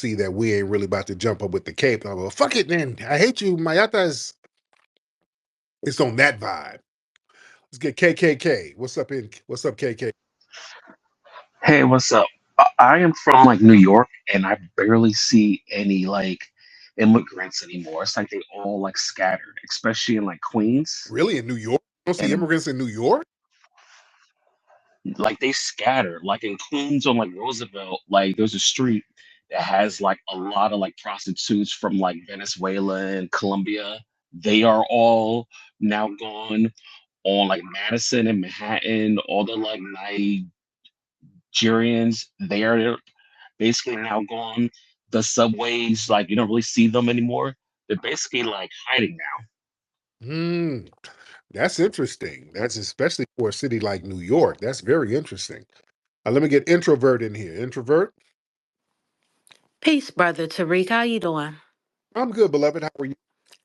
see that we ain't really about to jump up with the cape. I go, fuck it then. I hate you. Mayata is it's on that vibe. Let's get KKK. What's up, KK? Hey, what's up? I am from like New York, and I barely see any like immigrants anymore. It's like they all like scattered, especially in like Queens, Really in New York? You don't see and immigrants in New York? like they scattered. Like in Queens on like Roosevelt, like there's a street that has like a lot of like prostitutes from like Venezuela and Colombia. They are all now gone on like Madison and Manhattan. All the like Nigerians, they are basically now gone. The subways, like you don't really see them anymore. They're basically like hiding now. Hmm. That's interesting. That's especially for a city like New York. That's very interesting. Let me get introvert in here. Introvert. Peace, brother Tariq. How you doing? I'm good, beloved. How are you?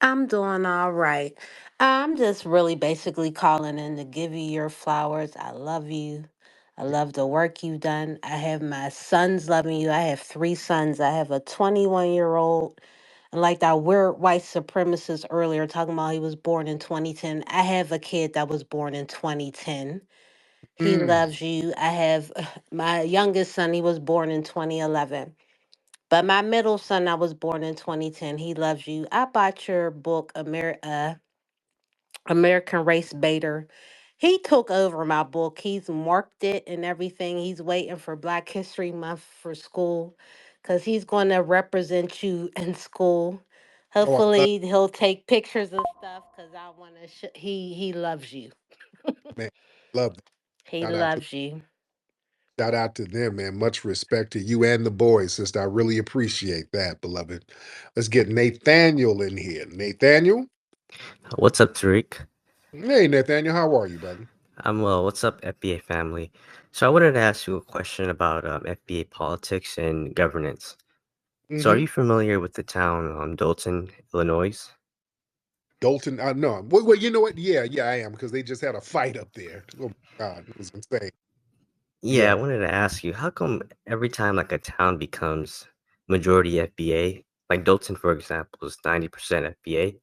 I'm doing all right. I'm just really basically calling in to give you your flowers. I love you. I love the work you've done. I have my sons loving you. I have three sons. I have a 21-year-old. And like that weird white supremacist earlier talking about he was born in 2010. I have a kid that was born in 2010. He Mm, loves you. I have my youngest son. He was born in 2011. But my middle son, I was born in 2010. He loves you. I bought your book, American Race Baiter. He took over my book. He's marked it and everything. He's waiting for Black History Month for school because he's going to represent you in school. oh, I love Hopefully, he'll take pictures and stuff because I want to. He loves you. it, man. Love that. He Shout out to loves you. them, man. Much respect to you and the boys, sister. I really appreciate that, beloved. Let's get Nathaniel in here. Nathaniel. What's up, Tariq? Hey, Nathaniel. How are you, brother? I'm well. What's up, FBA family? So I wanted to ask you a question about FBA politics and governance. So are Mm-hmm. you familiar with the town Dalton, Illinois? Dalton. No. Well, you know what? Yeah, I am because they just had a fight up there. Oh my God, it was insane. Yeah, I Yeah. wanted to ask you, how come every time like a town becomes majority FBA, like Dalton, for example, is 90% FBA,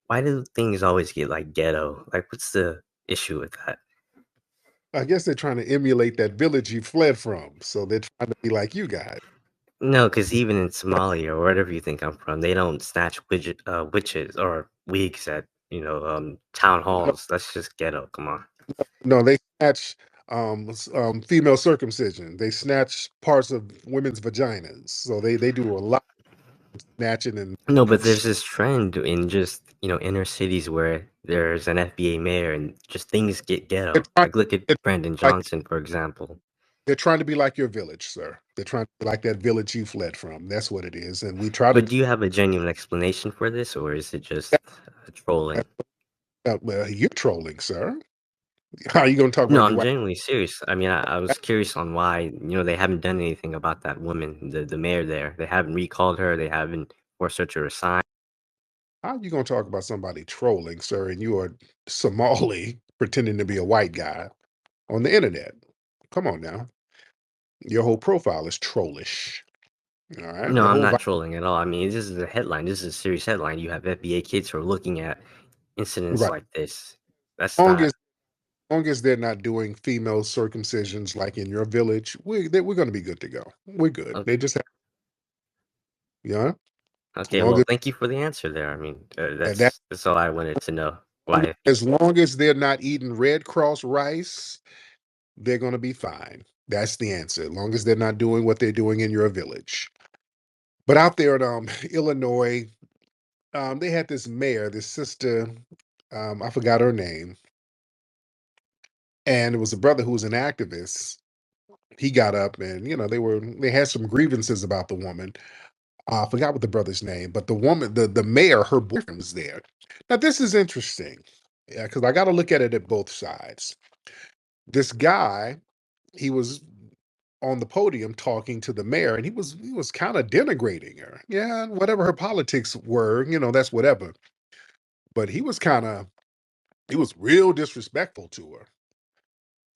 why do things always get like ghetto? Like, what's the issue with that? I guess they're trying to emulate that village you fled from. So they're trying to be like you guys. No, because even in Somalia or wherever you think I'm from, they don't snatch witches or wigs at town No, halls. That's just ghetto. Come on. no, they snatch female circumcision. They snatch parts of women's vaginas. So they do a lot of snatching and No, but there's this trend in just inner cities where there's an FBA mayor and just things get they're ghetto. trying, Like look at they're Brandon like Johnson, for example. they're trying to be like your village, sir. They're trying to be like that village you fled from. That's what it is. And we try to But do you have a genuine explanation for this, or is it just trolling? well, you're trolling, sir. How are you going to talk No, about your I'm wife? genuinely serious. I mean, I was curious on why they haven't done anything about that woman, the mayor there. They haven't recalled her. They haven't forced her to resign. How are you going to talk about somebody trolling, sir? And you are Somali pretending to be a white guy on the internet. Come on now. Your whole profile is trollish. All right. No, Your I'm whole not vibe. trolling at all. I mean, this is a headline. This is a serious headline. You have FBA kids who are looking at incidents Right. like this. That's Long not as long as they're not doing female circumcisions like in your village, we're going to be good to go. We're good. o- They just have, yeah. okay. Long Well, as thank you for the answer there. I mean, that that's all I wanted to know. Why FBA? as long as they're not eating Red Cross rice, they're going to be fine. That's the answer. As long as they're not doing what they're doing in your village. But out there in Illinois, they had this mayor, this sister, I forgot her name, and it was a brother who was an activist. He got up and they had some grievances about the woman. I forgot what the brother's name, but the woman, the mayor, her boyfriend was there. Now this is interesting, yeah, because I got to look at it at both sides. This guy, he was on the podium talking to the mayor, and he was kind of denigrating her. Yeah, whatever her politics were, that's whatever. But he was real disrespectful to her.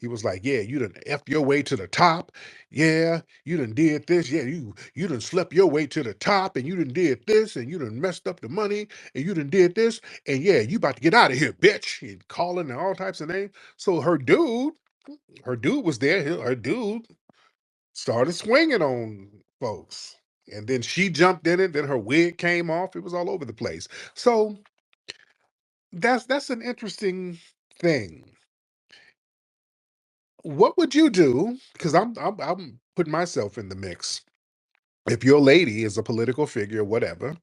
He was like, "Yeah, you done effed your way to the top. Yeah, you done did this. Yeah, you done slept your way to the top, and you done did this, and you done messed up the money, and you done did this, and yeah, you about to get out of here, bitch." And calling and all types of names. So her dude was there. Her dude started swinging on folks. And then she jumped in it. Then her wig came off. It was all over the place. So that's an interesting thing. What would you do? Because I'm putting myself in the mix. If your lady is a political figure, whatever,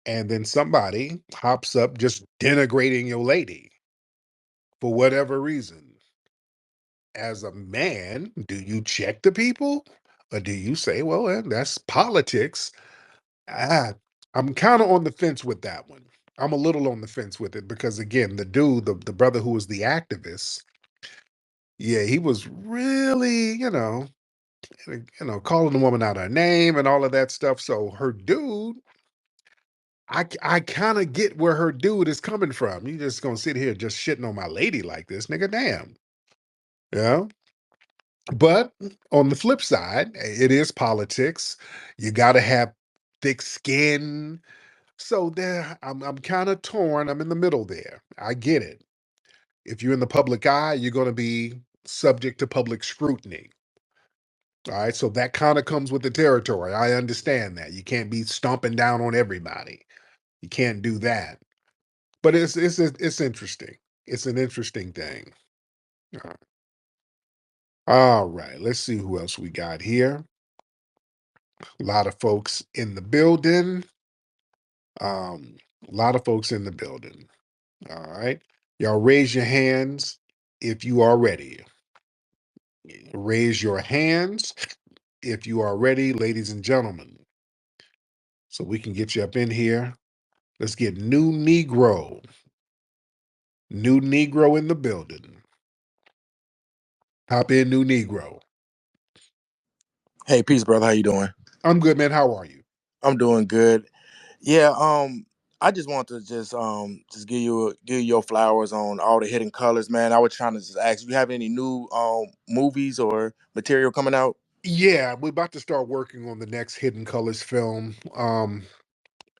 and then somebody hops up just denigrating your lady for whatever reason, as a man, do you check the people, or do you say, "Well, that's politics"? Ah, I'm kind of on the fence with that one. I'm a little on the fence with it because again, the dude, the brother who was the activist, yeah, he was really, calling the woman out her name and all of that stuff. So her dude, I kind of get where her dude is coming from. You just gonna sit here just shitting on my lady like this, nigga? Damn, yeah. But on the flip side, it is politics. You got to have thick skin. So there, I'm kind of torn. I'm in the middle there. I get it. If you're in the public eye, you're going to be subject to public scrutiny. All right, so that kind of comes with the territory. I understand that. You can't be stomping down on everybody. You can't do that. But it's interesting. It's an interesting thing. Uh, All right, let's see who else we got here. A lot of folks in the building. Um, a lot of folks in the building. All right. Y'all raise your hands if you are ready. Raise your hands if you are ready, ladies and gentlemen, so we can get you up in here. Let's get New Negro. New Negro in the building. Hop in, New Negro. Hey, peace, brother. How you doing? I'm good, man. How are you? I'm doing good. Yeah. I just want to just give you your flowers on all the hidden colors, man. I was trying to just ask, you have any new movies or material coming out? Yeah, we're about to start working on the next Hidden Colors film.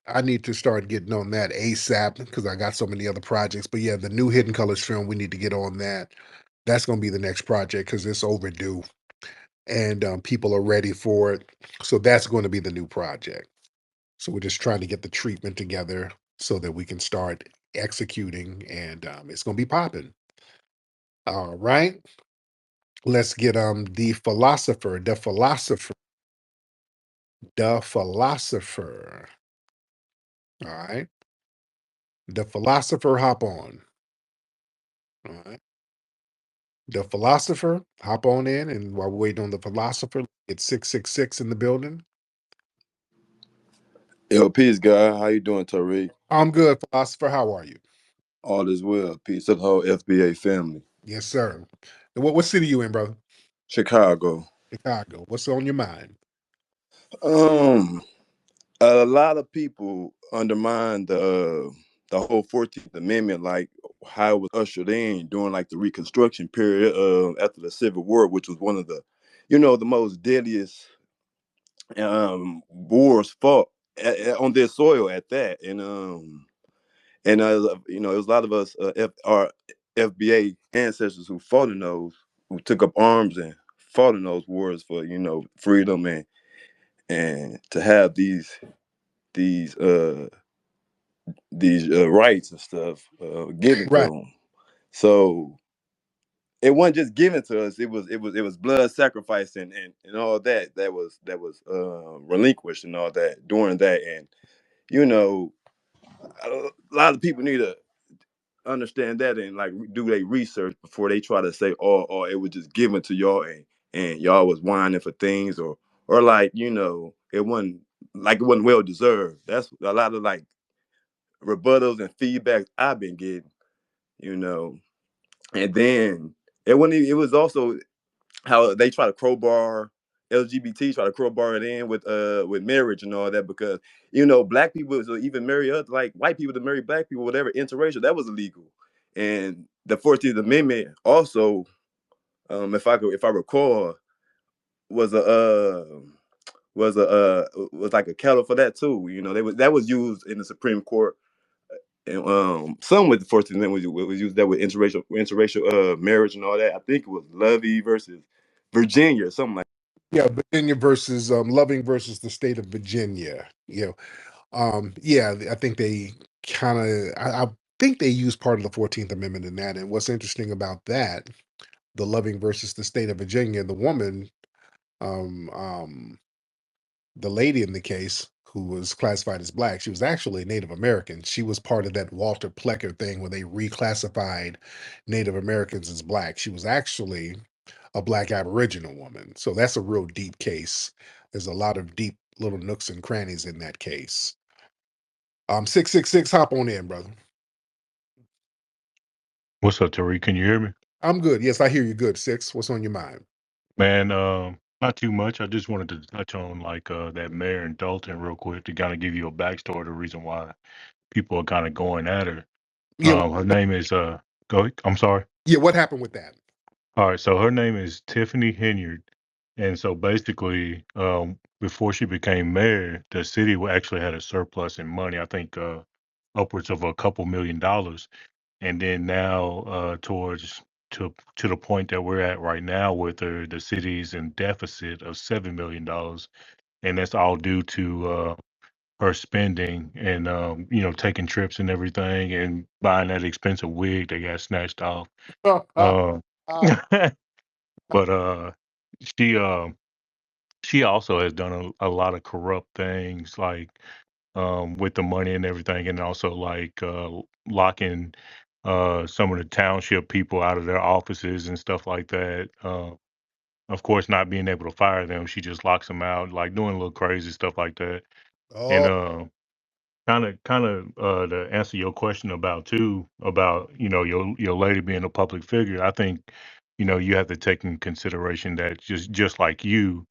I need to start getting on that ASAP because I got so many other projects. But yeah, the new Hidden Colors film, we need to get on that. That's going to be the next project because it's overdue and people are ready for it. So that's going to be the new project. So we're just trying to get the treatment together so that we can start executing and it's going to be popping. All right. Let's get the philosopher. All right. The philosopher hop on. All right. The philosopher, hop on in, and while we're waiting on the philosopher, it's 666 in the building. Yo, peace, guy. How you doing, Tariq? I'm good, philosopher. How are you? All is well. Peace to the whole FBA family. Yes, sir. And what city you in, brother? Chicago. Chicago. What's on your mind? Um, a lot of people undermine the whole 14th Amendment, like how it was ushered in during like the Reconstruction period after the Civil War, which was one of the most deadliest wars fought on their soil at that, and it was a lot of us our FBA ancestors who fought in those, who took up arms and fought in those wars for freedom and to have these uh these rights and stuff given to Right. them. So it wasn't just given to us; it was blood sacrifice and all that was relinquished and all that during that. And you know, a lot of people need to understand that and like do their research before they try to say, oh, it was just given to y'all and y'all was whining for things or like it wasn't well deserved. That's a lot of like rebuttals and feedback I've been getting, you know. And then it was also how they try to crowbar LGBT, try to crowbar it in with marriage and all that, because black people to even marry other, like white people to marry black people, whatever, interracial, that was illegal. And the 14th Amendment also if I recall, was a was like a kettle for that too. You know, that was used in the Supreme Court. And some with the 14th Amendment was used that with interracial marriage and all that. I think it was Lovey versus Virginia or something like. Yeah, Virginia versus Loving versus the state of Virginia. Yeah, I think they kind of. I think they use part of the 14th Amendment in that. And what's interesting about that, the Loving versus the state of Virginia, the woman, um, um, the lady in the case who was classified as black, she was actually Native American. She was part of that Walter Plecker thing where they reclassified Native Americans as black. She was actually a black Aboriginal woman. So that's a real deep case. There's a lot of deep little nooks and crannies in that case. 666, hop on in, brother. What's up, Tariq? Can you hear me? I'm good. Yes, I hear you good. Six. What's on your mind? Man, not too much. I just wanted to touch on like that mayor in Dalton real quick to kind of give you a backstory, the reason why people are kind of going at her. Yeah, Her name is go I'm sorry. yeah. What happened with that? All right, so her name is Tiffany Henyard. And so basically, before she became mayor, the city actually had a surplus in money. I think upwards of a couple $1 million. And then now, towards to the point that we're at right now, with the city's in deficit of $7 million, and that's all due to her spending and taking trips and everything and buying that expensive wig that got snatched off. Uh, but she she also has done a lot of corrupt things, like with the money and everything, and also like locking some of the township people out of their offices and stuff like that. Of course, not being able to fire them, she just locks them out, like doing a little crazy stuff like that. And Oh, kind of to answer your question about too, about your lady being a public figure, I think you have to take in consideration that just like you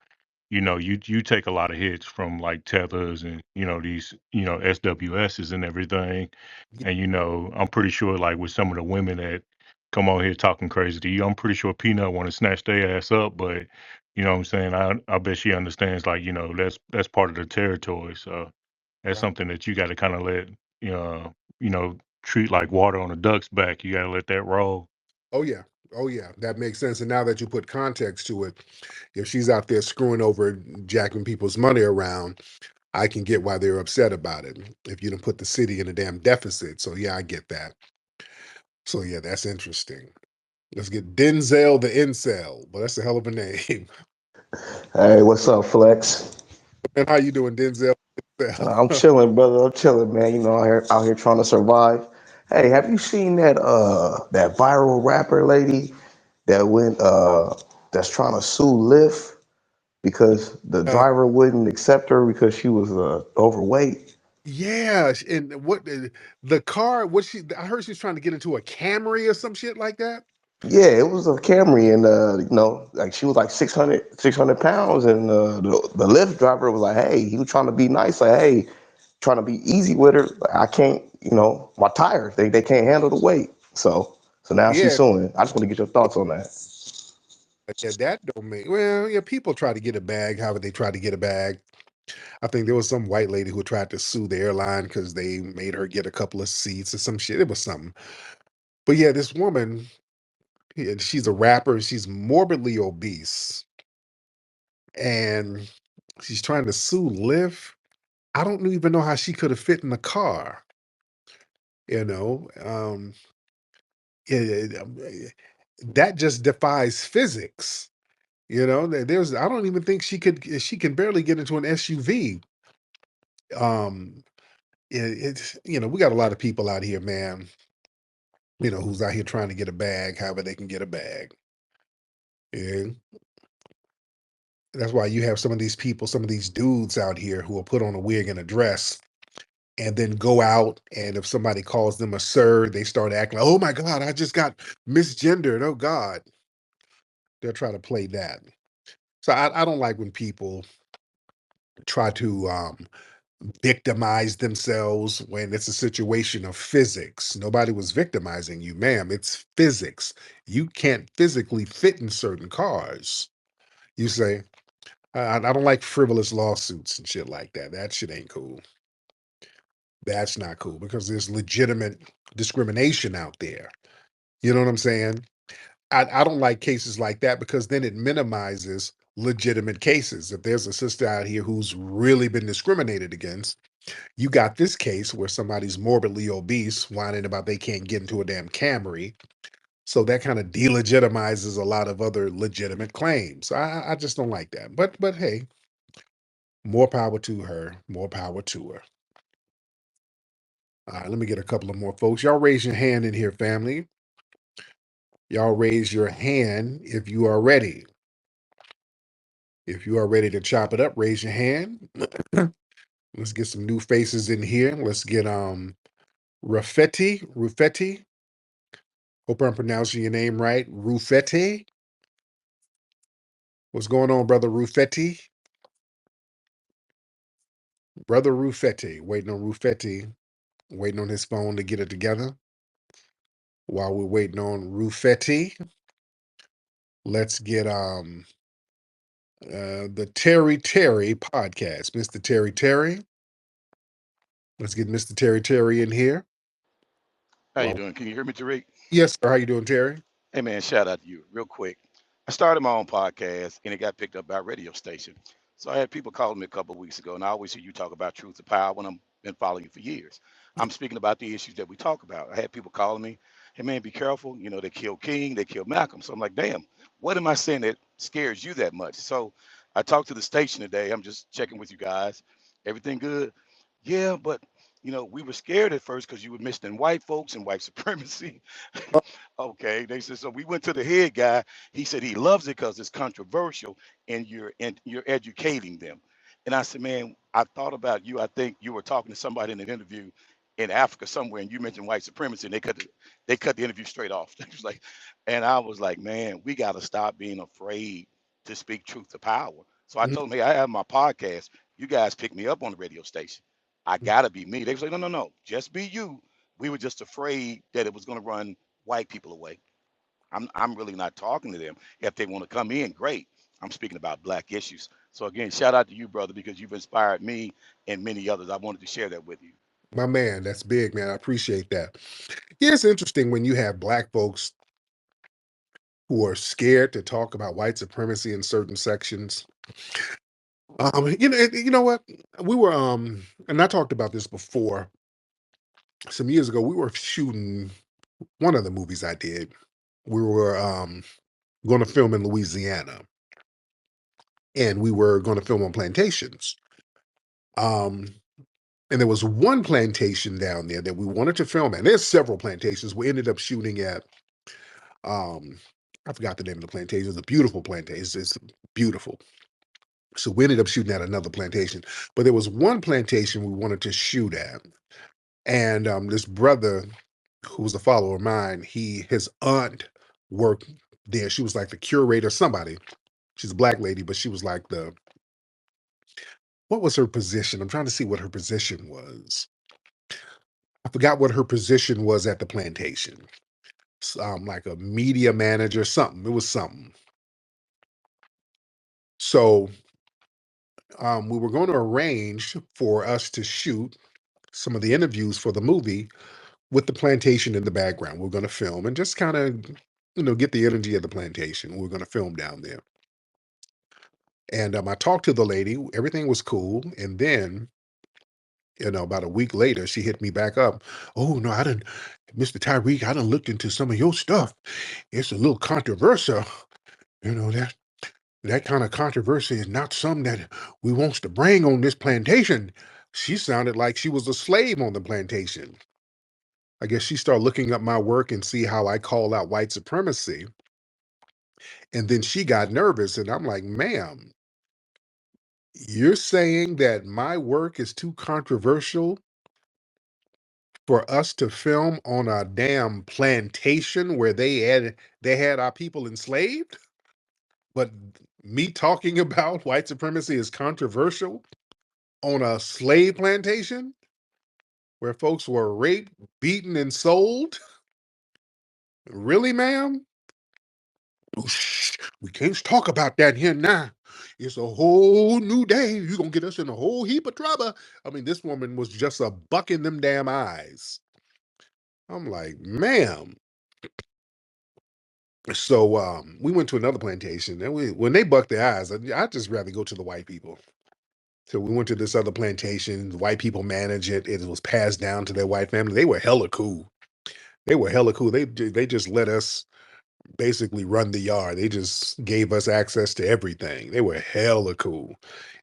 take a lot of hits from like tethers and these SWSs and everything. yeah. And I'm pretty sure, like, with some of the women that come on here talking crazy to you, I'm pretty sure Peanut want to snatch their ass up, but you know what I'm saying, I bet she understands, like, that's part of the territory. So that's Right. something that you got to kind of let you know treat like water on a duck's back. You got to let that roll. Oh yeah. Oh yeah. That makes sense. And now that you put context to it, if she's out there screwing over, jacking people's money around, I can get why they're upset about it. If you don't put the city in a damn deficit. So yeah, I get that. So yeah, that's interesting. Let's get Denzel the Incel. But that's a hell of a name. Hey, what's up, Flex? And how you doing, Denzel? I'm Incel? chilling, brother. I'm chilling, man. You know, out here trying to survive. Hey, have you seen that viral rapper lady that went that's trying to sue Lyft because the uh, driver wouldn't accept her because she was overweight? yeah, and what the car? What she? I heard she's trying to get into a Camry or some shit like that. Yeah, it was a Camry, and like she was like 600 pounds, and the Lyft driver was like, hey, he was trying to be nice, like, hey, trying to be easy with her. Like, I can't, my tires, they can't handle the weight. So now she's Yeah, suing. I just want to get your thoughts on that. yeah, that don't make. Well, yeah, people try to get a bag. However, they try to get a bag. I think there was some white lady who tried to sue the airline because they made her get a couple of seats or some shit. It was something. But yeah, this woman, yeah, she's a rapper. She's morbidly obese, and she's trying to sue Lyft. I don't even know how she could have fit in the car. You know, that just defies physics. There's I don't even think she can barely get into an SUV. Um, it's we got a lot of people out here, man. Who's out here trying to get a bag, however they can get a bag. And that's why you have some of these people, some of these dudes out here who will put on a wig and a dress and then go out, and if somebody calls them a sir, they start acting like, oh my God, I just got misgendered. Oh God. They'll try to play that. So I don't like when people try to victimize themselves when it's a situation of physics. Nobody was victimizing you, ma'am. It's physics. You can't physically fit in certain cars. You say, I don't like frivolous lawsuits and shit like that. That shit ain't cool. That's not cool because there's legitimate discrimination out there. You know what I'm saying? I don't like cases like that because then it minimizes legitimate cases. If there's a sister out here who's really been discriminated against, you got this case where somebody's morbidly obese, whining about they can't get into a damn Camry. So that kind of delegitimizes a lot of other legitimate claims. I just don't like that. But hey, more power to her. More power to her. All right, let me get a couple of more folks. Y'all raise your hand in here, family. Y'all raise your hand if you are ready. If you are ready to chop it up, raise your hand. Let's get some new faces in here. Let's get Rufetti. Hope I'm pronouncing your name right. Rufetti. What's going on, brother Rufetti? Brother Rufetti. Waiting on Rufetti. Waiting on his phone to get it together. While we're waiting on Rufetti, let's get the Terry podcast. Mr. Terry. Let's get Mr. Terry in here. How you Well, doing? Can you hear me, Tariq? yes, sir. How you doing, Terry? Hey man, shout out to you real quick. I started my own podcast and it got picked up by a radio station. So I had people calling me a couple of weeks ago, and I always hear you talk about truth to power when I've been following you for years. I'm speaking about the issues that we talk about. I had people calling me, hey man, be careful. You know, they killed King, they killed Malcolm. So I'm like, damn, what am I saying that scares you that much? So I talked to the station today. I'm just checking with you guys. Everything good? Yeah, but we were scared at first because you were mentioning white folks and white supremacy. Okay, they said so. We went to the head guy. He said he loves it because it's controversial and you're educating them. And I said, man, I thought about you. I think you were talking to somebody in an interview in Africa somewhere, and you mentioned white supremacy, and they cut the interview straight off. It was like, and I was like, man, we got to stop being afraid to speak truth to power. So I Mhm. told him, hey, I have my podcast. You guys pick me up on the radio station. I gotta be me. They was like, no, no, no, just be you. We were just afraid that it was going to run white people away. I'm really not talking to them. If they want to come in, great. I'm speaking about black issues. So again, shout out to you, brother, because you've inspired me and many others. I wanted to share that with you. My man, that's big, man. I appreciate that. Yeah, it's interesting when you have black folks who are scared to talk about white supremacy in certain sections. You know what? We were and I talked about this before some years ago. We were shooting one of the movies I did. We were going to film in Louisiana, and we were going to film on plantations. Um, and there was one plantation down there that we wanted to film at. There's several plantations. We ended up shooting at um, I forgot the name of the plantation. It's a beautiful plantation. It's beautiful. So we ended up shooting at another plantation, but there was one plantation we wanted to shoot at, and this brother who was a follower of mine, his aunt worked there. She was like the curator, somebody. She's a black lady, but she was like the what was her position? I'm trying to see what her position was. I forgot what her position was at the plantation. Like a media manager, something. It was something. So we were going to arrange for us to shoot some of the interviews for the movie with the plantation in the background. We're going to film and just kind of, get the energy of the plantation. We're going to film down there. And I talked to the lady. Everything was cool. And then, about a week later, she hit me back up. Oh no, I didn't, Mr. Tyreek. I done looked into some of your stuff. It's a little controversial. That kind of controversy is not something that we wants to bring on this plantation. She sounded like she was a slave on the plantation. I guess she started looking up my work and see how I call out white supremacy. And then she got nervous. And I'm like, ma'am, you're saying that my work is too controversial for us to film on a damn plantation where they had our people enslaved? But me talking about white supremacy is controversial? on a slave plantation where folks were raped, beaten, and sold? Really, ma'am? Oh, shh, we can't talk about that here now. It's a whole new day. You're going to get us in a whole heap of trouble. I mean, this woman was just a buck in them damn eyes. I'm like, ma'am. So we went to another plantation, and when they buck their eyes, I'd just rather go to the white people. So we went to this other plantation. The white people manage it. It was passed down to their white family. They were hella cool. They were hella cool. They just let us basically run the yard. They just gave us access to everything. They were hella cool.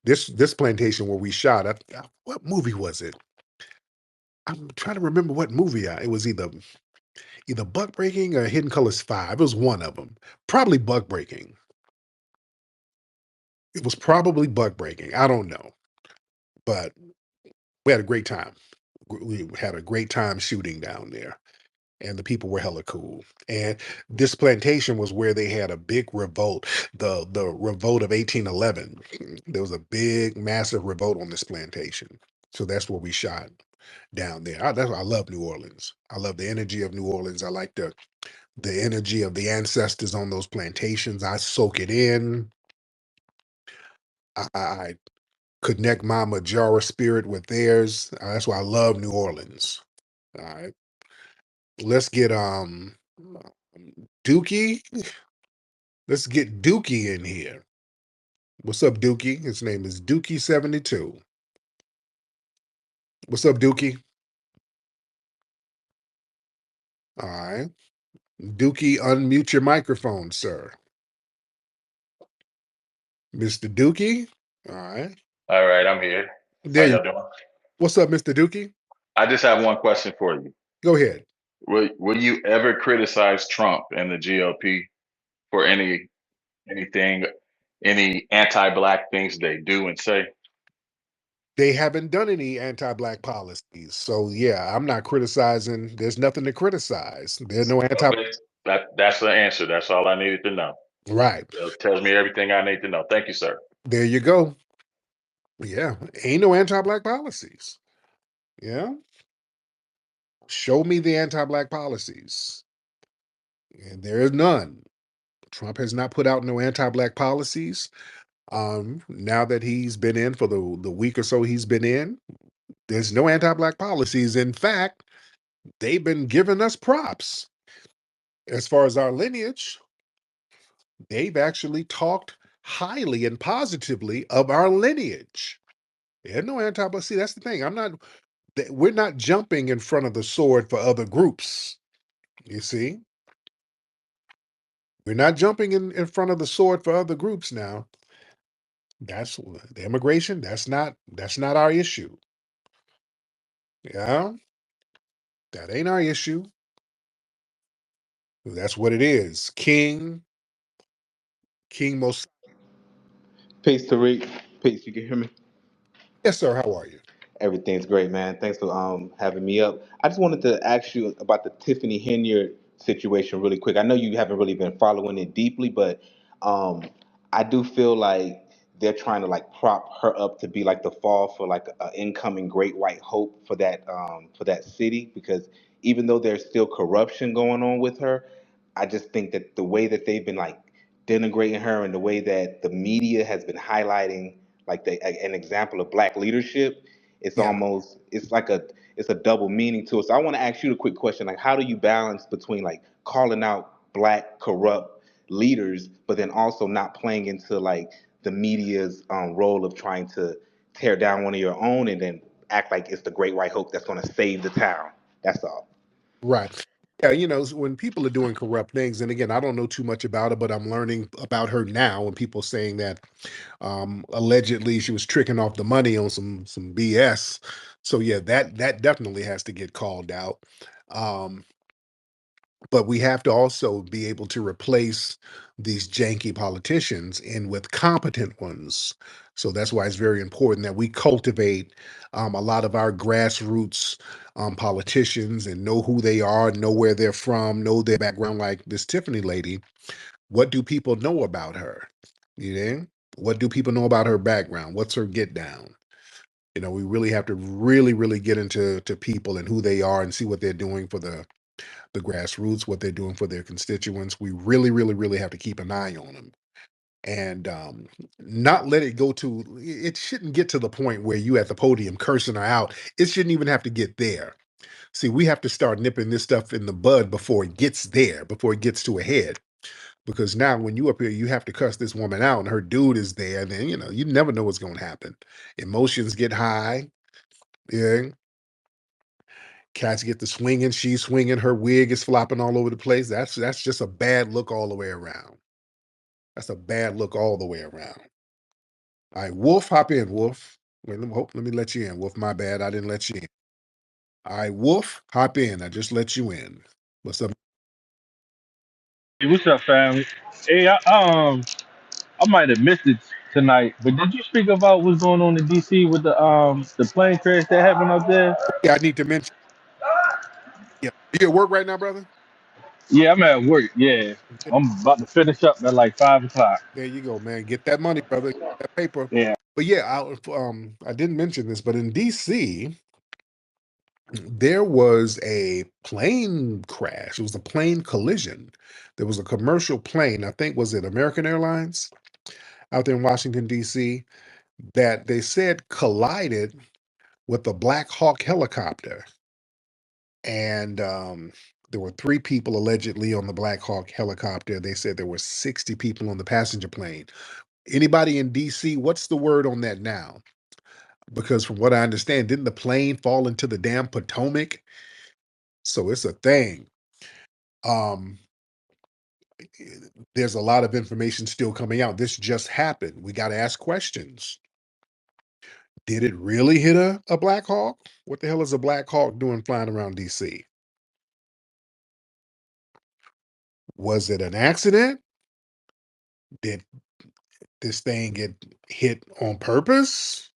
This plantation where we shot, what movie was it? I'm trying to remember what movie it was either Buck Breaking or Hidden Colors 5. It was one of them. Probably Buck Breaking. It was probably Buck Breaking. I don't know. But we had a great time. We had a great time shooting down there. And the people were hella cool. And this plantation was where they had a big revolt, the revolt of 1811. There was a big, massive revolt on this plantation. So that's where we shot down there. I love New Orleans. I love the energy of New Orleans. I like the energy of the ancestors on those plantations. I soak it in. I connect my Majara spirit with theirs. That's why I love New Orleans. All right. Let's get Dookie. Let's get Dookie in here. What's up, Dookie? His name is Dookie72. What's up, Dookie? All right. Dookie, unmute your microphone, sir. Mr. Dookie. All right. All right, I'm here. How There you y'all go. doing? What's up, Mr. Dookie? I just have one question for you. Go ahead. Will you ever criticize Trump and the GOP for anything, any anti-black things they do and say? They haven't done any anti-black policies. So yeah, I'm not criticizing. There's nothing to criticize. There's no anti. Okay, that's the answer. That's all I needed to know. Right. It tells me everything I need to know. Thank you, sir. There you go. Yeah. Ain't no anti-black policies. Yeah. Show me the anti-black policies. And there is none. Trump has not put out no anti-black policies. Now that he's been in for the week or so he's been in, there's no anti-black policies. In fact, they've been giving us props. As far as our lineage, they've actually talked highly and positively of our lineage. There's no anti-black. See, that's the thing. We're not jumping in front of the sword for other groups. You see? We're not jumping in front of the sword for other groups now. That's the immigration. That's not our issue. Yeah, that ain't our issue. That's what it is. King most. Peace, Tariq. Peace. You can hear me? Yes, sir. How are you? Everything's great, man. Thanks for having me up. I just wanted to ask you about the Tiffany Henyard situation really quick. I know you haven't really been following it deeply, but um, I do feel like they're trying to like prop her up to be like the fall for like an incoming great white hope for that city because even though there's still corruption going on with her, I just think that the way that they've been like denigrating her and the way that the media has been highlighting like an example of black leadership, it's Yeah. almost it's a double meaning to it. So I want to ask you a quick question: like, how do you balance between like calling out black corrupt leaders, but then also not playing into like the media's role of trying to tear down one of your own and then act like it's the great white hope that's going to save the town? That's all. Right. Yeah, when people are doing corrupt things, and again, I don't know too much about it, but I'm learning about her now, and people saying that allegedly she was tricking off the money on some BS. So yeah, that definitely has to get called out. Um, but we have to also be able to replace these janky politicians in with competent ones. So that's why it's very important that we cultivate a lot of our grassroots politicians and know who they are, know where they're from, know their background. Like this Tiffany lady, what do people know about her? You know, what do people know about her background? What's her get down? We really have to really get into people and who they are and see what they're doing for the grassroots, what they're doing for their constituents. We really have to keep an eye on them and not let it go to. It shouldn't get to the point where you at the podium cursing her out. It shouldn't even have to get there. See, we have to start nipping this stuff in the bud before it gets there, before it gets to a head. Because now, when you up here, you have to cuss this woman out, and her dude is there. And then you never know what's going to happen. Emotions get high. Yeah, cats get to swinging. She's swinging. Her wig is flopping all over the place. That's just a bad look all the way around. That's a bad look all the way around. All right, Wolf, hop in, Wolf. Wait, let me let you in. Wolf, my bad. I didn't let you in. All right, Wolf, hop in. I just let you in. What's up? Hey, what's up, family? Hey, I might have missed it tonight, but did you speak about what's going on in DC with the plane crash that happened up there? Yeah, I need to mention. Yeah, you at work right now, brother? Yeah, I'm at work. Yeah, Yeah, I'm about to finish up at like 5 o'clock. there you go, man. Get that money, brother. Get that paper. Yeah. But yeah, I didn't mention this, but in DC, there was a plane crash. It was a plane collision. There was a commercial plane. I think was it American Airlines out there in Washington D.C. that they said collided with a Black Hawk helicopter, and there were three people allegedly on the Black Hawk helicopter. They said there were 60 people on the passenger plane. Anybody in DC, what's the word on that now? Because from what I understand, didn't the plane fall into the damn Potomac? So it's a thing. Um, there's a lot of information still coming out. This just happened. We got to ask questions. Did it really hit a Black Hawk? What the hell is a Black Hawk doing flying around DC? Was it an accident? Did this thing get hit on purpose?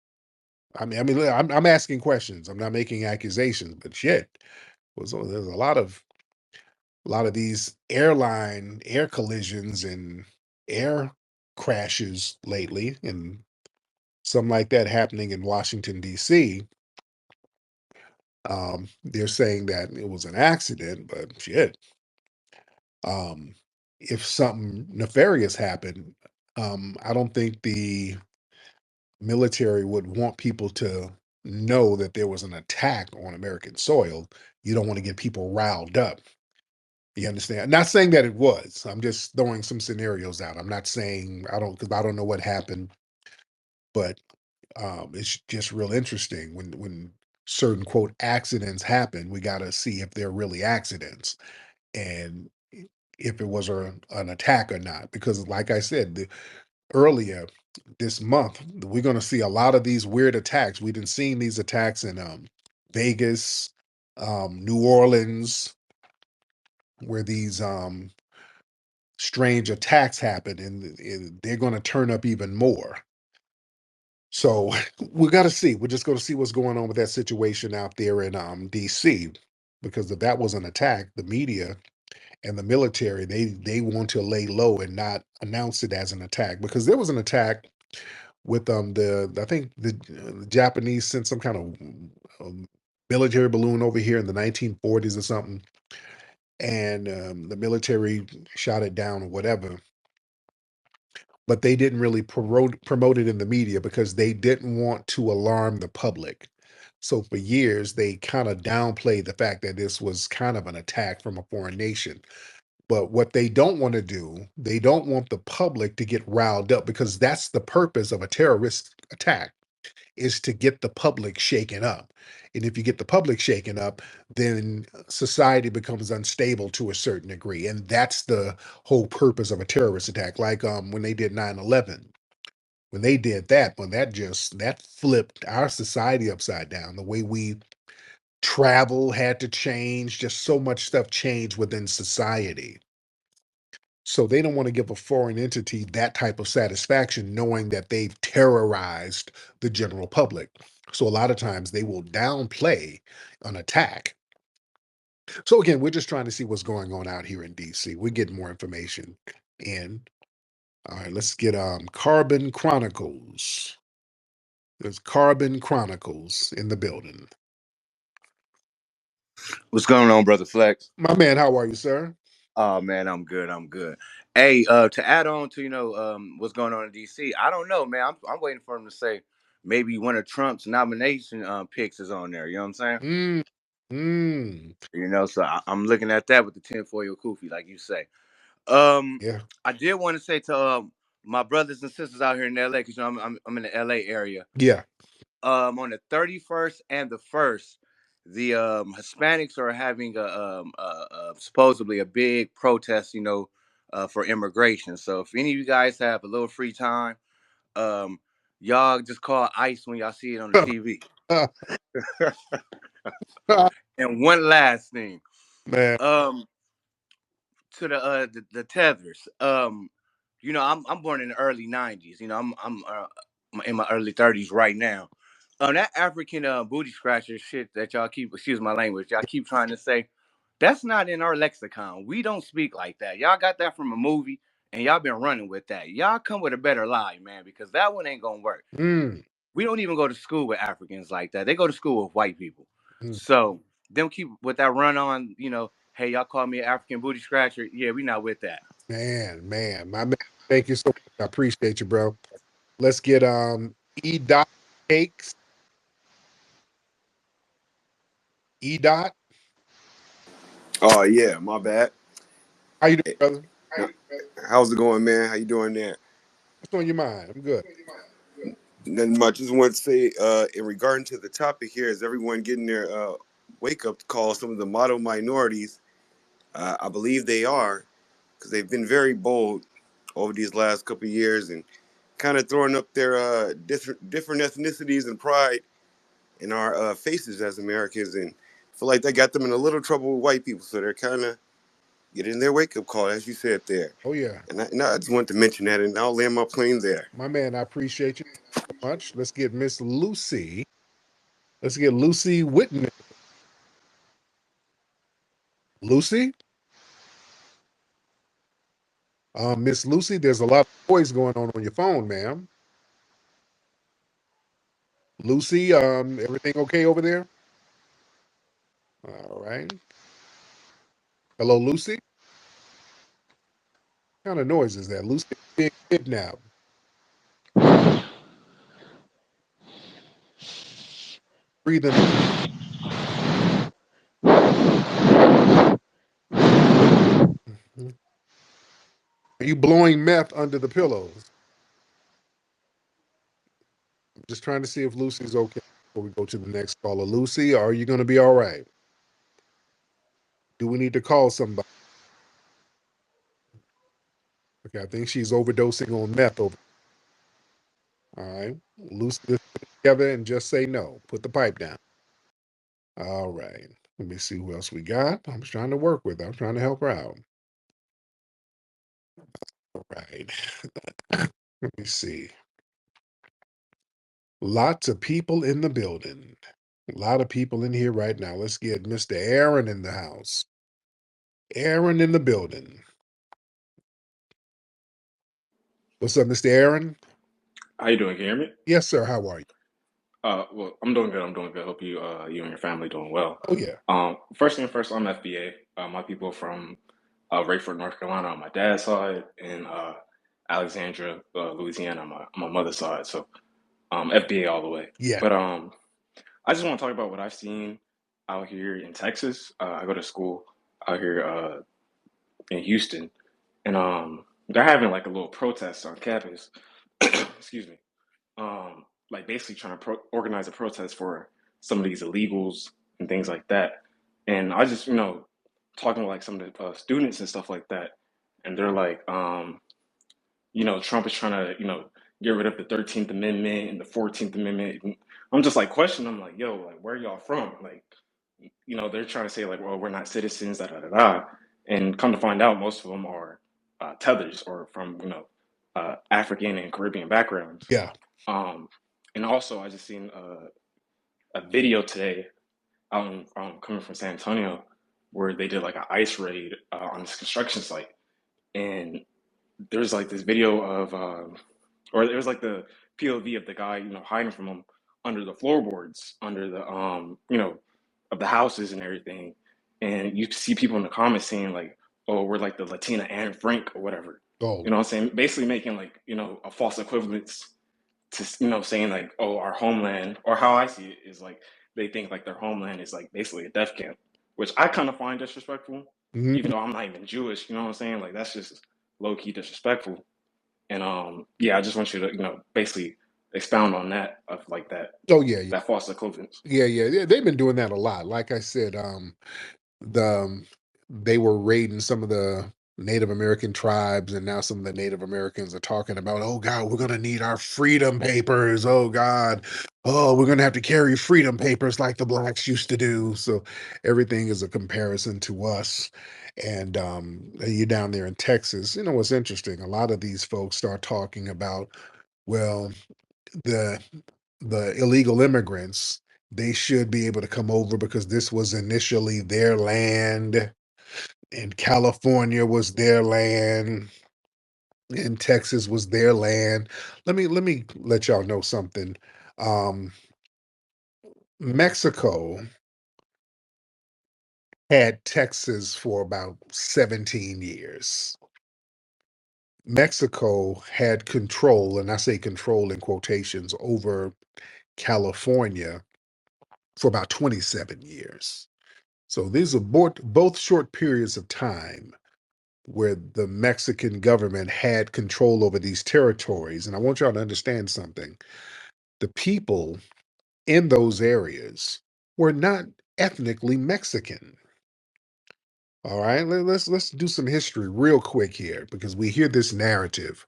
I'm asking questions. I'm not making accusations, but shit, there's a lot of these air collisions and air crashes lately, and something like that happening in Washington D.C. They're saying that it was an accident, but shit, um, if something nefarious happened, I don't think the military would want people to know that there was an attack on American soil. You don't want to get people riled up. You understand? Not saying that it was. I'm just throwing some scenarios out. I'm not saying because I don't know what happened, but it's just real interesting when certain quote accidents happen. We got to see if they're really accidents and if it was an attack or not. Because, like I said, earlier this month, we're going to see a lot of these weird attacks. We've been seeing these attacks in Vegas, New Orleans, where these strange attacks happen, and they're going to turn up even more. So we got to see. We're just going to see what's going on with that situation out there in DC, because if that was an attack, the media and the military they want to lay low and not announce it as an attack, because there was an attack with the I think the Japanese sent some kind of military balloon over here in the 1940s or something, and the military shot it down or whatever, but they didn't really promote it in the media because they didn't want to alarm the public. So for years, they kind of downplayed the fact that this was kind of an attack from a foreign nation. But what they don't want to do, they don't want the public to get riled up, because that's the purpose of a terrorist attack, is to get the public shaken up. And if you get the public shaken up, then society becomes unstable to a certain degree. And that's the whole purpose of a terrorist attack. Like when they did 9/11, when they did that, when that flipped our society upside down. The way we travel had to change, just so much stuff changed within society. So they don't want to give a foreign entity that type of satisfaction, knowing that they've terrorized the general public. So a lot of times they will downplay an attack. So again, we're just trying to see what's going on out here in DC. We're getting more information in. All right, let's get Carbon Chronicles. There's Carbon Chronicles in the building. What's going on, brother Flex? My man, how are you, sir? Oh man, I'm good. I'm good. Hey, to add on to what's going on in DC, I don't know, man. I'm waiting for him to say maybe one of Trump's nomination picks is on there. You know what I'm saying? Mm, mm, So I'm looking at that with the tinfoil kufi, like you say. Um, yeah, I did want to say to my brothers and sisters out here in LA, because I'm in the LA area. yeah. On the 31st and the 1st, the Hispanics are having supposedly a big protest, for immigration. So if any of you guys have a little free time, um, y'all just call ICE when y'all see it on the TV. And one last thing, Man, um, to the tethers. I'm born in the early '90s. I'm in my early 30s right now. That African booty scratcher shit that y'all keep, excuse my language, y'all keep trying to say, that's not in our lexicon. We don't speak like that. Y'all got that from a movie, and y'all been running with that. Y'all come with a better lie, man, because that one ain't gonna work. mm, We don't even go to school with Africans like that. They go to school with white people. mm. So them keep with that run on, hey, y'all call me an African booty scratcher. Yeah, we not with that. Man, my man. Thank you so much. I appreciate you, bro. Let's get E dot cakes. E dot. Oh yeah, my bad. How you doing, Eh, brother? now, how's it going, man? How you doing there? What's on your mind? I'm good. Nothing much. Just want to say, in regarding to the topic here, is everyone getting their wake up call? Some of the model minorities, I believe they are, because they've been very bold over these last couple of years and kind of throwing up their different ethnicities and pride in our faces as Americans, and feel like that got them in a little trouble with white people. So they're kind of getting their wake up call, as you said there. Oh yeah, And I just wanted to mention that, and I'll land my plane there. my man. I appreciate you so much. Let's get Miss Lucy. Let's get Lucy Whitman. Lucy, Miss Lucy. There's a lot of noise going on your phone, ma'am. Lucy, everything okay over there? All right. Hello, Lucy. What kind of noise is that? Lucy being kidnapped. Breathing. Are you blowing meth under the pillows? I'm just trying to see if Lucy's okay before we go to the next caller. Lucy, are you going to be all right? Do we need to call somebody? Okay, I think she's overdosing on meth over. All right. Lucy, let's put it together and just say no. Put the pipe down. All right. Let me see who else we got. I'm just trying to work with her. I'm trying to help her out. All right. Let me see. Lots of people in the building. A lot of people in here right now. Let's get Mr. Aaron in the house. Aaron in the building. What's up, Mr. Aaron? How you doing? Can you hear me? Yes, sir. How are you? Well, I'm doing good. I'm doing good. Hope you and your family doing well. Oh, yeah. First thing first, I'm FBA. My people from Rayford, North Carolina, on my dad's side, and Alexandria, Louisiana, on my mother's side. So, FBA all the way. Yeah. But I just want to talk about what I've seen out here in Texas. I go to school out here in Houston, and they're having like a little protest on campus. Excuse me. Like basically trying to organize a protest for some of these illegals and things like that. And I just, talking with like some of the students and stuff like that, and they're like, Trump is trying to, get rid of the 13th Amendment and the 14th Amendment. And I'm just like questioning. I'm like, yo, like where y'all from? Like, they're trying to say like, well, we're not citizens, da da da da. And come to find out, most of them are tethers or from, African and Caribbean backgrounds. Yeah. Um, and also, I just seen a video today coming from San Antonio where they did like an ice raid on this construction site, and there's like this video of, or it was like the POV of the guy, hiding from them, under the floorboards, under the of the houses and everything. And you see people in the comments saying like, "Oh, we're like the Latina Anne Frank or whatever." Oh, You know what I'm saying? Basically making like a false equivalence to saying like, "Oh, our homeland," or how I see it is like they think like their homeland is like basically a death camp, which I kind of find disrespectful, even mhm. though I'm not even Jewish. You know what I'm saying? Like that's just low key disrespectful. And yeah, I just want you to basically expound on that of like Oh yeah, yeah, that false equivalence. yeah. They've been doing that a lot. Like I said, the they were raiding some of the Native American tribes, and now some of the Native Americans are talking about, oh God, we're gonna need our freedom papers. Oh God, oh, we're gonna have to carry freedom papers like the blacks used to do. So everything is a comparison to us. And you down there in Texas, you know what's interesting? A lot of these folks start talking about, well, the the illegal immigrants, they should be able to come over because this was initially their land, and California was their land, and Texas was their land. Let me let y'all know something. Um, Mexico had Texas for about 17 years. Mexico had control, and I say control in quotations, over California for about 27 years. So these are both short periods of time where the Mexican government had control over these territories. And I want y'all to understand something. The people in those areas were not ethnically Mexican. All right, let's do some history real quick here, because we hear this narrative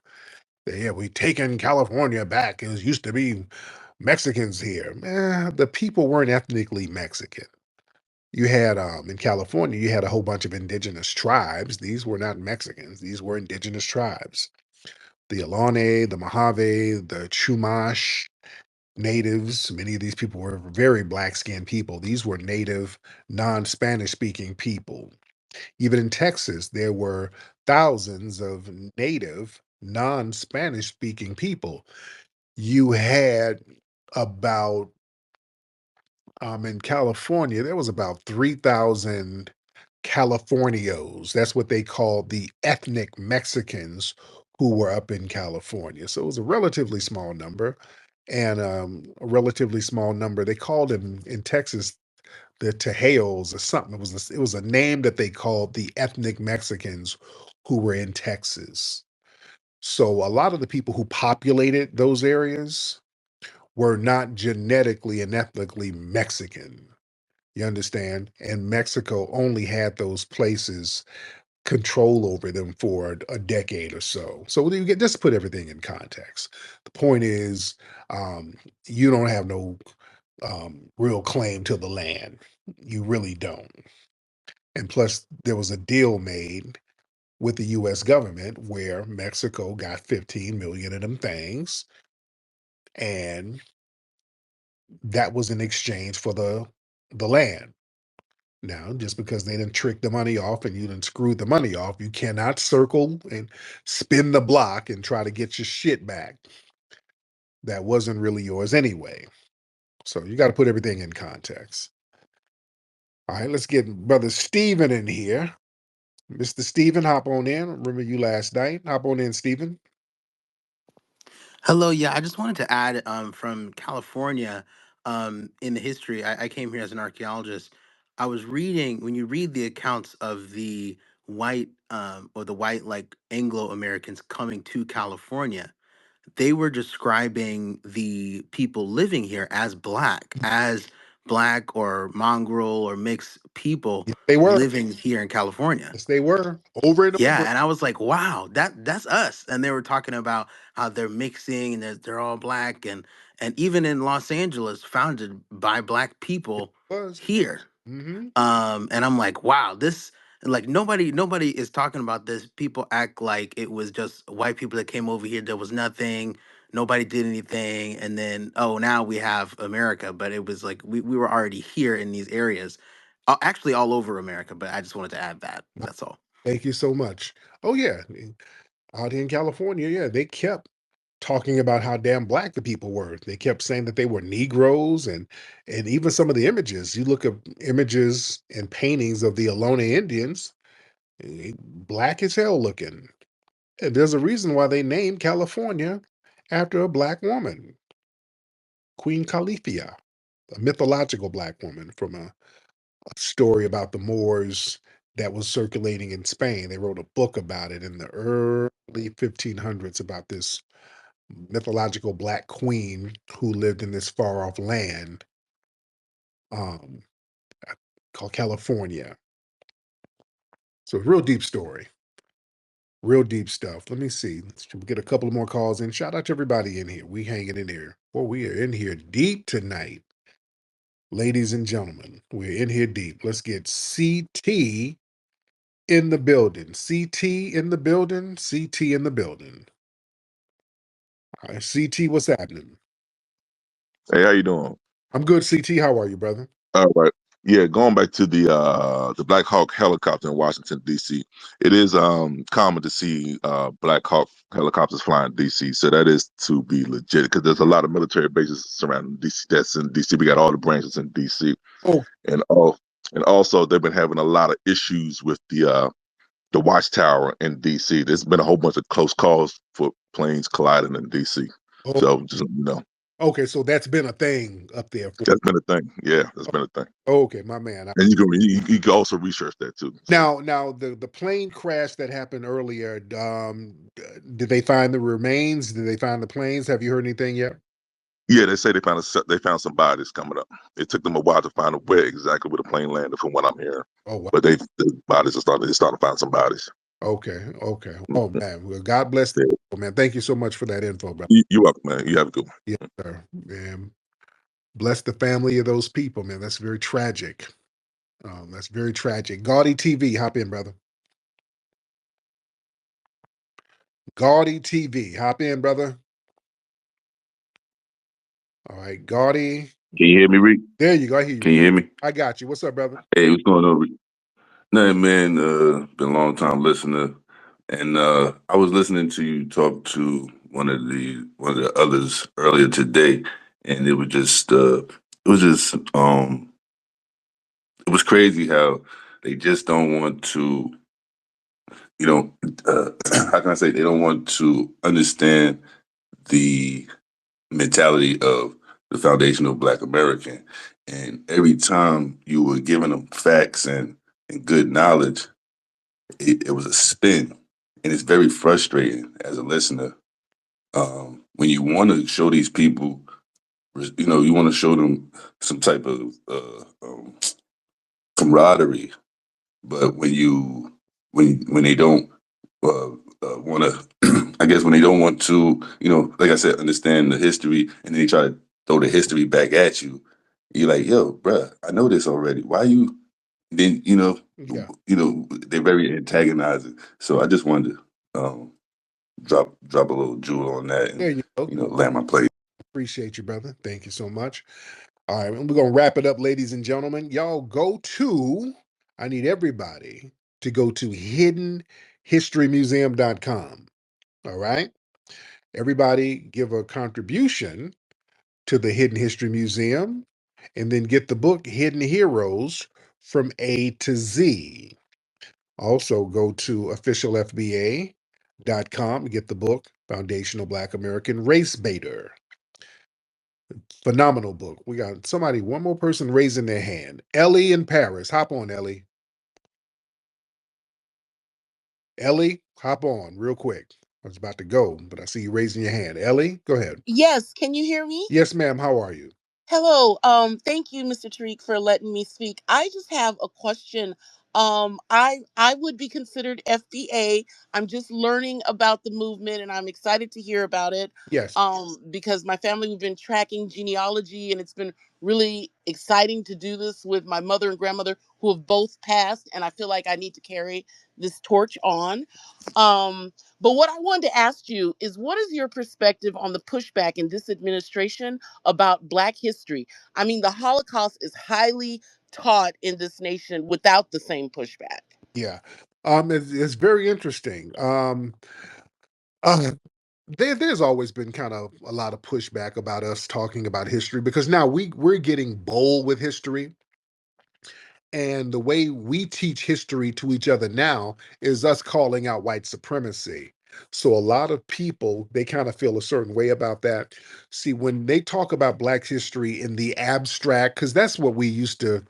that, yeah, we taken California back. It was used to be Mexicans here. The people weren't ethnically Mexican. You had in California, you had a whole bunch of indigenous tribes. These were not Mexicans. These were indigenous tribes. The Ohlone, the Mojave, the Chumash natives. Many of these people were very black-skinned people. These were native, non-Spanish speaking people. Even in Texas, there were thousands of native, non-Spanish speaking people. You had about in California, there was about 3,000 Californios. That's what they called the ethnic Mexicans who were up in California. So it was a relatively small number, and a relatively small number. They called them in Texas the Tejeos or something. It was a name that they called the ethnic Mexicans who were in Texas. So a lot of the people who populated those areas were not genetically and ethnically Mexican. You understand? And Mexico only had those places control over them for a decade or so. So you get just put everything in context. The point is, um, you don't have no real claim to the land. You really don't. And plus, there was a deal made with the U.S. government where Mexico got 15 million of them things, and that was in exchange for the land. Now, just because they didn't trick the money off and you didn't screw the money off, you cannot circle and spin the block and try to get your shit back. That wasn't really yours anyway. So you got to put everything in context. All right, let's get Brother Steven in here. Mr. Steven, hop on in. Remember you last night. Hop on in, Steven. Hello, yeah, I just wanted to add from California in the history. I came here as an archaeologist. I was reading when you read the accounts of the white or the white like Anglo Americans coming to California, they were describing the people living here as black or mongrel or mixed people Yes, they were. living here in California. Yes, they were. Over and Yeah, over. and I was like, "Wow, that's us." And they were talking about how they're mixing and they're all black, and even in Los Angeles, founded by black people It was. here. Hmm. And I'm like, "Wow, this like nobody is talking about this. People act like it was just white people that came over here. There was nothing. Nobody did anything, and then oh, now we have America. But it was like we were already here in these areas, actually all over America. But I just wanted to add that. That's all. Thank you so much. Oh, yeah. Out here in California, yeah, they kept talking about how damn black the people were. They kept saying that they were Negroes, and even some of the images. You look at images and paintings of the Ohlone Indians, black as hell looking. And there's a reason why they named California after a black woman, Queen Califia, a mythological black woman from a story about the Moors that was circulating in Spain. They wrote a book about it in the early 1500s about this mythological black queen who lived in this far off land um, uh, called California. So, real deep story, real deep stuff. Let me see. Should we get a couple of more calls in? Shout out to everybody in here. We hanging in here. Boy, we are in here deep tonight, ladies and gentlemen. We're in here deep. Let's get CT in the building. CT in the building. CT in the building. All right, CT, what's happening? Hey, how you doing? I'm good, CT. How are you, brother? All right. Yeah, going back to the Black Hawk helicopter in Washington D.C. It is common to see Black Hawk helicopters flying D.C. So that is to be legit because there's a lot of military bases surrounding D.C. That's in D.C. We got all the branches in D.C. Oh, and all and also they've been having a lot of issues with the watchtower in D.C. There's been a whole bunch of close calls for planes colliding in D.C. oh, So just okay. So that's been a thing up there for. that's been a thing. Yeah, that's been a thing. Okay, my man. And you can also research that too. So Now the plane crash that happened earlier. Did they find the remains? Did they find the planes? Have you heard anything yet? yeah, they say they found some bodies coming up. It took them a while to find out where exactly where the plane landed, from what I'm hearing. Oh, wow. But the bodies are starting. They starting to find some bodies. Okay, okay. Oh Mhm. man. Well, God bless the Yeah. people, man. Thank you so much for that info, bro. You're welcome, man. You have a good one. Yes, sir. Man, bless the family of those people, man. That's very tragic. That's very tragic. Gaudy TV, hop in, brother. Gaudy TV, hop in, brother. All right, Gaudy. Can you hear me, Rick? There you go. I hear you. Can you hear me? I got you. What's up, brother? Hey, what's going on, Rick? Nothing, man. Been a long time listener, and I was listening to you talk to one of the others earlier today, and it was just it was crazy how they just don't want to, you know, how can I say, they don't want to understand the mentality of the foundational Black American. And every time you were giving them facts and good knowledge, it was a spin. And it's very frustrating as a listener when you want to show these people, you want to show them some type of camaraderie. But when they don't uh, want to, I guess when they don't want to, like I said, understand the history, and then they try to throw the history back at you, you're like, yo, bruh, I know this already. Why you? Then Yeah. they're very antagonizing. So I just wanted to drop a little jewel on that There and you go. land my plane. Appreciate you, brother. Thank you so much. All right, we're gonna wrap it up, ladies and gentlemen. Y'all go to. I need everybody to go to hiddenhistorymuseum.com. All right. Everybody give a contribution to the Hidden History Museum and then get the book Hidden Heroes from A to Z. Also, go to officialfba.com and get the book Foundational Black American Race Baiter. Phenomenal book. We got somebody, one more person raising their hand. Ellie in Paris. Hop on, Ellie. Ellie, hop on real quick. I was about to go, but I see you raising your hand. Ellie, go ahead. Yes, can you hear me? Yes, ma'am. How are you? Hello. Thank you, Mr. Tariq, for letting me speak. I just have a question. I would be considered FBA. I'm just learning about the movement, and I'm excited to hear about it. Yes. Because my family, we've been tracking genealogy, and it's been really exciting to do this with my mother and grandmother, who have both passed, and I feel like I need to carry this torch on. But what I wanted to ask you is, what is your perspective on the pushback in this administration about Black history? I mean, the Holocaust is highly taught in this nation without the same pushback. Yeah. It's very interesting. Uh, there's always been kind of a lot of pushback about us talking about history because now we're getting bold with history, and the way we teach history to each other now is us calling out white supremacy. So a lot of people, they kind of feel a certain way about that. See, when they talk about Black history in the abstract, because that's what we used to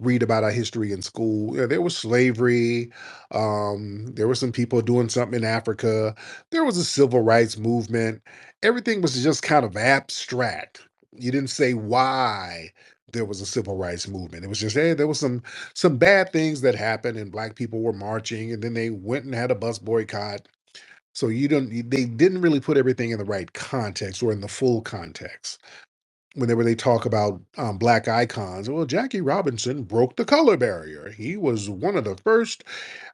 read about our history in school. Yeah, there was slavery. There were some people doing something in Africa. There was a civil rights movement. Everything was just kind of abstract. You didn't say why there was a civil rights movement. It was just, hey, there was some bad things that happened, and Black people were marching, and then they went and had a bus boycott. So they didn't really put everything in the right context or in the full context whenever they talk about Black icons. Well, Jackie Robinson broke the color barrier. He was one of the first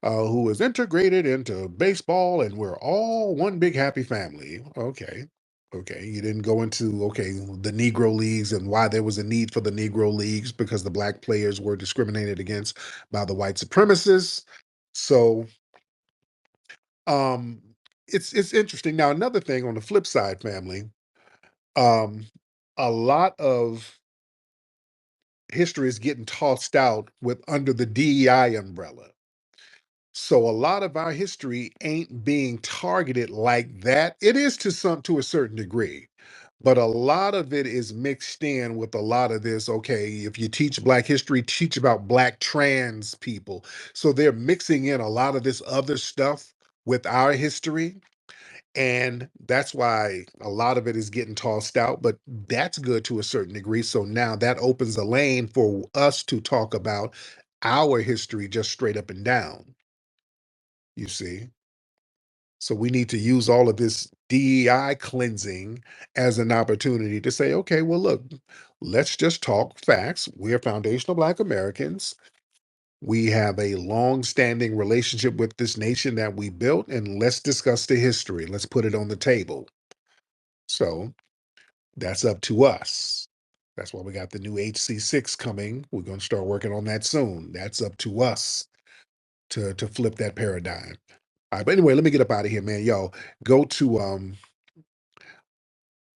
who was integrated into baseball, and we're all one big happy family. Okay. Okay. You didn't go into, okay, the Negro Leagues and why there was a need for the Negro Leagues because the Black players were discriminated against by the white supremacists. So, um, it's interesting. Now, another thing on the flip side, family, um, a lot of history is getting tossed out with under the DEI umbrella. So a lot of our history ain't being targeted like that. It is to a certain degree, but a lot of it is mixed in with a lot of this. Okay, if you teach Black history, teach about Black trans people. So they're mixing in a lot of this other stuff with our history, and that's why a lot of it is getting tossed out, but that's good to a certain degree. So now that opens a lane for us to talk about our history just straight up and down, you see. So we need to use all of this DEI cleansing as an opportunity to say, okay, well, look, let's just talk facts. We're foundational Black Americans. We have a long-standing relationship with this nation that we built, and let's discuss the history. Let's put it on the table. So that's up to us. That's why we got the new HC6 coming. We're going to start working on that soon. That's up to us to flip that paradigm. All right, but anyway, let me get up out of here, man. Yo, go to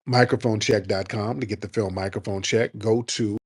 microphonecheck.com to get the film Microphone Check. Go to